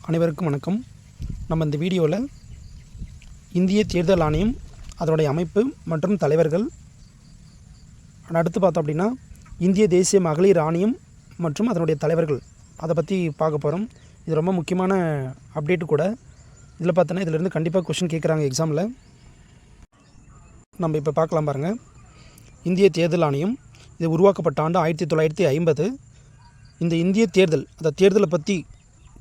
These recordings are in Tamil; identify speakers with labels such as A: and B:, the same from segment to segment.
A: அனைவருக்கும் வணக்கம். நம்ம இந்த வீடியோவில் இந்திய தேர்தல் ஆணையம், அதனுடைய அமைப்பு மற்றும் தலைவர்கள், அடுத்து பார்த்தோம் அப்படின்னா இந்திய தேசிய மகளிர் ஆணையம் மற்றும் அதனுடைய தலைவர்கள், அதை பற்றி பார்க்க போகிறோம். இது ரொம்ப முக்கியமான அப்டேட்டு கூட. இதில் பார்த்தோன்னா இதிலேருந்து கண்டிப்பாக கொஷின் கேட்குறாங்க எக்ஸாமில். நம்ம இப்போ பார்க்கலாம் பாருங்கள். இந்திய தேர்தல் ஆணையம் இது உருவாக்கப்பட்ட ஆண்டு 1950. இந்த இந்திய தேர்தல், அந்த தேர்தலை பற்றி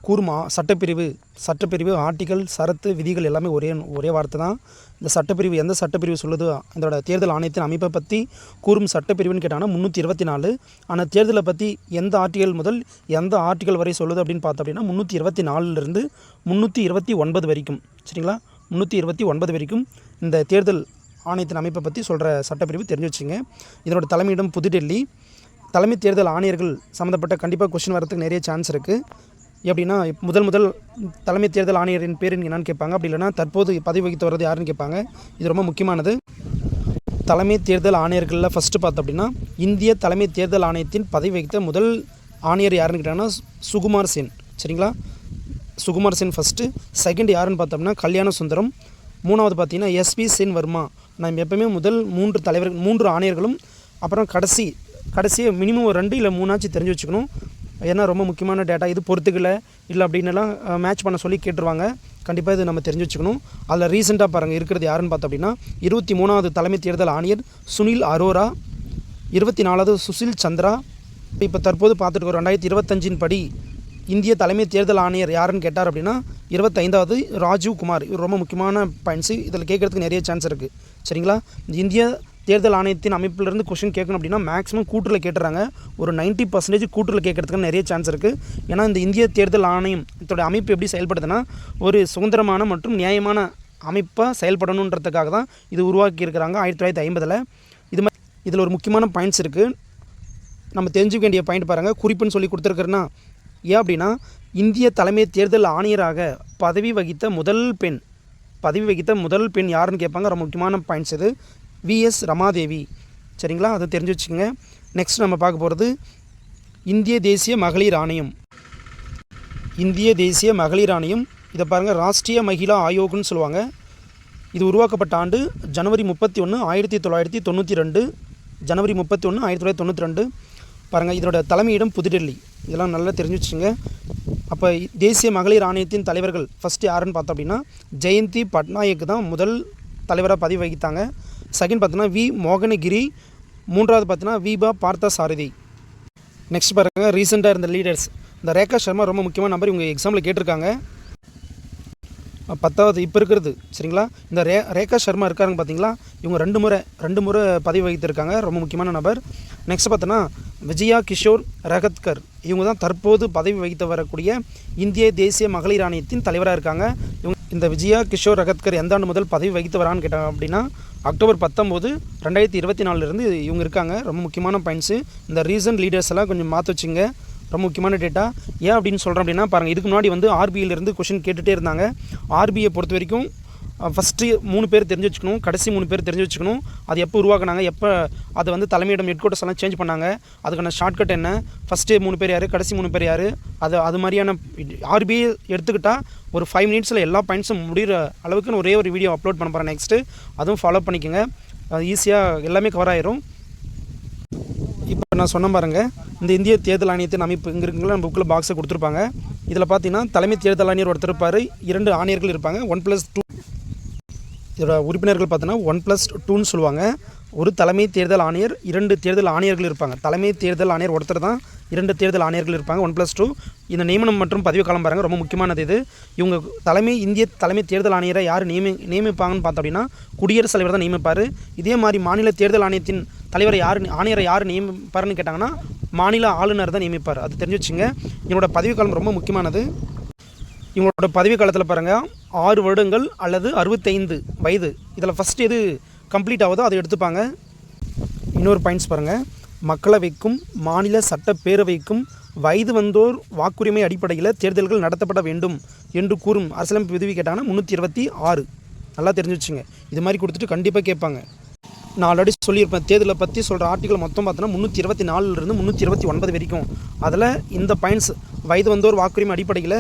A: கூறும் சட்டப்பிரிவு, ஆர்டிகல், சரத்து, விதிகள் எல்லாமே ஒரே வார்த்தை தான். இந்த சட்டப்பிரிவு எந்த சட்டப்பிரிவு சொல்லுது, இதோட தேர்தல் ஆணையத்தின் அமைப்பை பற்றி கூறும் சட்டப்பிரிவுன்னு கேட்டாங்கன்னா 324. ஆனால் தேர்தலை பற்றி எந்த ஆர்டிகல் முதல் எந்த ஆர்டிகல் வரை சொல்லுது அப்படின்னு பார்த்தோம் அப்படின்னா 324லிருந்து 329 வரைக்கும். சரிங்களா? 329 வரைக்கும் இந்த தேர்தல் ஆணையத்தின் அமைப்பை பற்றி சொல்கிற சட்டப்பிரிவு தெரிஞ்சு வச்சுங்க. இதனோட தலைமையிடம் புதுடெல்லி. தலைமை தேர்தல் ஆணையர்கள் சம்மந்தப்பட்ட கண்டிப்பாக கொஸ்டின் வரதுக்கு நிறைய சான்ஸ் இருக்குது. எப்படின்னா, முதல் தலைமை தேர்தல் ஆணையரின் பேர் என்னன்னு கேட்பாங்க. அப்படி இல்லைனா தற்போது பதவி வகித்து வர்றது யாருன்னு கேட்பாங்க. இது ரொம்ப முக்கியமானது. தலைமை தேர்தல் ஆணையர்களில் ஃபஸ்ட்டு பார்த்தோம் அப்படின்னா இந்திய தலைமை தேர்தல் ஆணையத்தின் பதவி வகித்த முதல் ஆணையர் யாருன்னு கேட்டாங்கன்னா சுகுமார் சென். சரிங்களா? சுகுமார் சென் ஃபஸ்ட்டு. செகண்ட் யாருன்னு பார்த்தோம்னா கல்யாண சுந்தரம். மூணாவது பார்த்தீங்கன்னா எஸ்பி சென் வர்மா. நம்ம எப்போவுமே முதல் 3 ஆணையர்களும் அப்புறம் கடைசி மினிமம் 2 இல்லை 3 தெரிஞ்சு வச்சுக்கணும். ஏன்னா ரொம்ப முக்கியமான டேட்டா. இது பொறுத்துக்கல இல்லை அப்படின்னுலாம் மேட்ச் பண்ண சொல்லி கேட்டுருவாங்க. கண்டிப்பாக இது நம்ம தெரிஞ்சு வச்சுக்கணும். அதில் ரீசெண்டாக பாருங்கள் இருக்கிறது யாருன்னு பார்த்தோம் அப்படின்னா 23வது தலைமை தேர்தல் ஆணையர் சுனில் அரோரா, 24வது சுசில் சந்திரா. இப்போ தற்போது பார்த்துட்டு இருக்கோம் 2025 படி இந்திய தலைமை தேர்தல் ஆணையர் யாருன்னு கேட்டார் அப்படின்னா 25வது ராஜீவ் குமார். இது ரொம்ப முக்கியமான பாயிண்ட்ஸு. இதில் கேட்குறதுக்கு நிறைய சான்ஸ் இருக்குது. சரிங்களா? இந்திய தேர்தல் ஆணையத்தின் அமைப்பிலிருந்து கொஷின் கேட்கணும் அப்படின்னா மேக்ஸிமம் கூற்றில் கேட்டுறாங்க. ஒரு 90% கூற்றில் கேட்கறதுக்கு நிறைய சான்ஸ் இருக்குது. ஏன்னா இந்த இந்திய தேர்தல் ஆணையம் இதோட அமைப்பு எப்படி செயல்படுதுன்னா ஒரு சுதந்திரமான மற்றும் நியாயமான அமைப்பாக செயல்படணுன்றதுக்காக தான் இது உருவாக்கியிருக்கிறாங்க 1950. இதில் ஒரு முக்கியமான பாயிண்ட்ஸ் இருக்குது. நம்ம தெரிஞ்சுக்க வேண்டிய பாயிண்ட் பாருங்கள். குறிப்புன்னு சொல்லி கொடுத்துருக்குறேன்னா ஏன் அப்படின்னா இந்திய தலைமை தேர்தல் ஆணையராக பதவி வகித்த முதல் பெண் யாருன்னு கேட்பாங்க. ரொம்ப முக்கியமான பாயிண்ட்ஸ் இது. விஎஸ் ரமாதேவி. சரிங்களா? அதை தெரிஞ்சு வச்சுங்க. நெக்ஸ்ட் நம்ம பார்க்க போகிறது இந்திய தேசிய மகளிர் ஆணையம். இதை பாருங்கள், ராஷ்ட்ரிய மகிழா ஆயோக்னு சொல்லுவாங்க. இது உருவாக்கப்பட்ட ஆண்டு ஜனவரி 31, 1992. ஜனவரி 31, 1992. பாருங்கள், இதனோட தலைமையிடம் புதுடெல்லி. இதெல்லாம் நல்லா தெரிஞ்சு வச்சுங்க. அப்போ தேசிய மகளிர் ஆணையத்தின் தலைவர்கள் ஃபஸ்ட்டு யாருன்னு பார்த்தோம் அப்படின்னா ஜெயந்தி பட்நாயக் தான் முதல் தலைவராக பதவி வகித்தாங்க. செகண்ட் பார்த்தோன்னா வி மோகனகிரி. மூன்றாவது பார்த்தோன்னா விபா பார்த்த சாரதி. நெக்ஸ்ட் பாருங்கள், ரீசெண்டாக இருந்த லீடர்ஸ். இந்த ரேகா சர்மா ரொம்ப முக்கியமான நம்பர். இவங்க எக்ஸாமில் கேட்டிருக்காங்க. 10வது இப்போ இருக்கிறது. சரிங்களா? இந்த ரேகா சர்மா இருக்காருங்க பார்த்தீங்களா? இவங்க ரெண்டு முறை பதவி வகித்திருக்காங்க. ரொம்ப முக்கியமான நபர். நெக்ஸ்ட் பார்த்தோன்னா விஜயா கிஷோர் ரகத்கர். இவங்க தான் தற்போது பதவி வகித்து வரக்கூடிய இந்திய தேசிய மகளிர் ஆணையத்தின் தலைவராக இருக்காங்க. இந்த விஜயா கிஷோர் ரகத்கர் எந்த ஆண்டு முதல் பதவி வகித்து வரான்னு கேட்டாங்க அப்படின்னா அக்டோபர் 19, 2024 இவங்க இருக்காங்க. ரொம்ப முக்கியமான பாயிண்ட்ஸு. இந்த ரீசன்ட் லீடர்ஸ் எல்லாம் கொஞ்சம் மாற்றி வச்சுங்க. ரொம்ப முக்கியமான டேட்டா. ஏன் அப்படின்னு சொல்கிறேன் அப்படின்னா பாருங்கள், இதுக்கு முன்னாடி ஆர்பிஐலேருந்து கொஷின் கேட்டுகிட்டே இருந்தாங்க. ஆர்பிஐ பொறுத்த வரைக்கும் ஃபஸ்ட்டு 3 பேர் தெரிஞ்சு வச்சுக்கணும், கடைசி 3 பேர் தெரிஞ்சு வச்சுக்கணும். அது எப்போ உருவாக்குனாங்க, எப்போ அதை தலைமையிடம் ஹெட்குவார்ட்டர்ஸ் எல்லாம் சேஞ்ச் பண்ணாங்க, அதுக்கான ஷார்ட்கட் என்ன, ஃபஸ்ட்டு 3 பேர் யார், கடைசி 3 பேர் யார், அது மாதிரியான ஆர்பிஐ எடுத்துக்கிட்டால் ஒரு 5 மினிட்ஸில் எல்லா பாயிண்ட்ஸும் முடிகிற அளவுக்கு ஒரே ஒரு வீடியோ அப்லோட் பண்ண போகிறேன். நெக்ஸ்ட்டு அதுவும் ஃபாலோ பண்ணிக்கோங்க. அது ஈஸியாக எல்லாமே கவர் ஆயிரும். இப்போ நான் சொன்ன பாருங்கள், இந்த இந்திய தேர்தல் ஆணையத்தின் அமைப்பு இங்கே இருக்குங்களா, நம்ம புக்கில் பாக்ஸை கொடுத்துருப்பாங்க. இதில் பார்த்தீங்கன்னா தலைமை தேர்தல் ஆணையர் ஒருத்தர் இருப்பார், 2 ஆணையர்கள் இருப்பாங்க. 1+2 இதோட உறுப்பினர்கள் பார்த்தோன்னா 1+2ன்னு சொல்லுவாங்க. ஒரு தலைமை தேர்தல் ஆணையர், 2 தேர்தல் ஆணையர்கள் இருப்பாங்க. தலைமை தேர்தல் ஆணையர் ஒருத்தர் தான், 2 தேர்தல் ஆணையர்கள் இருப்பாங்க. 1+2. இந்த நியமனம் மற்றும் பதவி காலம் பாருங்கள், ரொம்ப முக்கியமானது இது. இவங்க இந்திய தலைமை தேர்தல் ஆணையரை யார் நியமிப்பாங்கன்னு பார்த்தோம் அப்படின்னா குடியரசுத் தலைவர் தான் நியமிப்பார். இதே மாதிரி மாநில தேர்தல் ஆணையத்தின் ஆணையரை யார் நியமிப்பாருன்னு கேட்டாங்கன்னா மாநில ஆளுநர் தான் நியமிப்பார். அது தெரிஞ்சு வச்சுங்க. இவங்களோட பதவி காலம் ரொம்ப முக்கியமானது. இவங்களோட பதவி காலத்தில் பாருங்கள் 6 வருடங்கள் அல்லது 65 வயது. இதில் ஃபஸ்ட்டு எது கம்ப்ளீட் ஆகுதோ அதை எடுத்துப்பாங்க. இன்னொரு பாயிண்ட்ஸ் பாருங்கள், மக்களவைக்கும் மாநில சட்டப்பேரவைக்கும் வயது வந்தோர் வாக்குரிமை அடிப்படையில் தேர்தல்கள் நடத்தப்பட வேண்டும் என்று கூறும் அரசியலமைப்பு விதி கேட்டாங்கன்னா 326. நல்லா தெரிஞ்சு வச்சுங்க. இது மாதிரி கொடுத்துட்டு கண்டிப்பாக கேட்பாங்க. நான் ஆல்ரெடி சொல்லியிருப்பேன், தேர்தலை பற்றி சொல்கிற ஆர்டிக்கல் மொத்தம் பார்த்தோன்னா 324லிருந்து 329 வரைக்கும். அதில் இந்த பாயிண்ட்ஸ் வயது வந்தோர் வாக்குரிமை அடிப்படையில்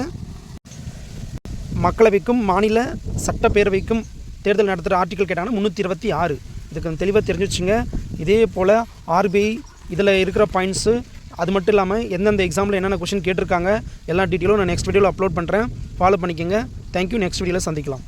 A: மக்களவைக்கும் மாநில சட்டப்பேரவைக்கும் தேர்தல் நடத்துகிற ஆர்டிக்கல் கேட்டாங்கன்னா 326. இதுக்கு தெளிவாக தெரிஞ்சு வச்சுங்க. இதே போல் ஆர்பிஐ இதில் இருக்கிற பாயிண்ட்ஸு, அது மட்டும் இல்லாமல் எந்தெந்த எக்ஸாமில் என்னென்ன கொஷின் கேட்டிருக்காங்க எல்லா டீட்டெயிலும் நான் நெக்ஸ்ட் வீடியோவில் அப்லோட் பண்ணுறேன். ஃபாலோ பண்ணிக்கோங்க. தேங்க்யூ. நெக்ஸ்ட் வீடியோவில் சந்திக்கலாம்.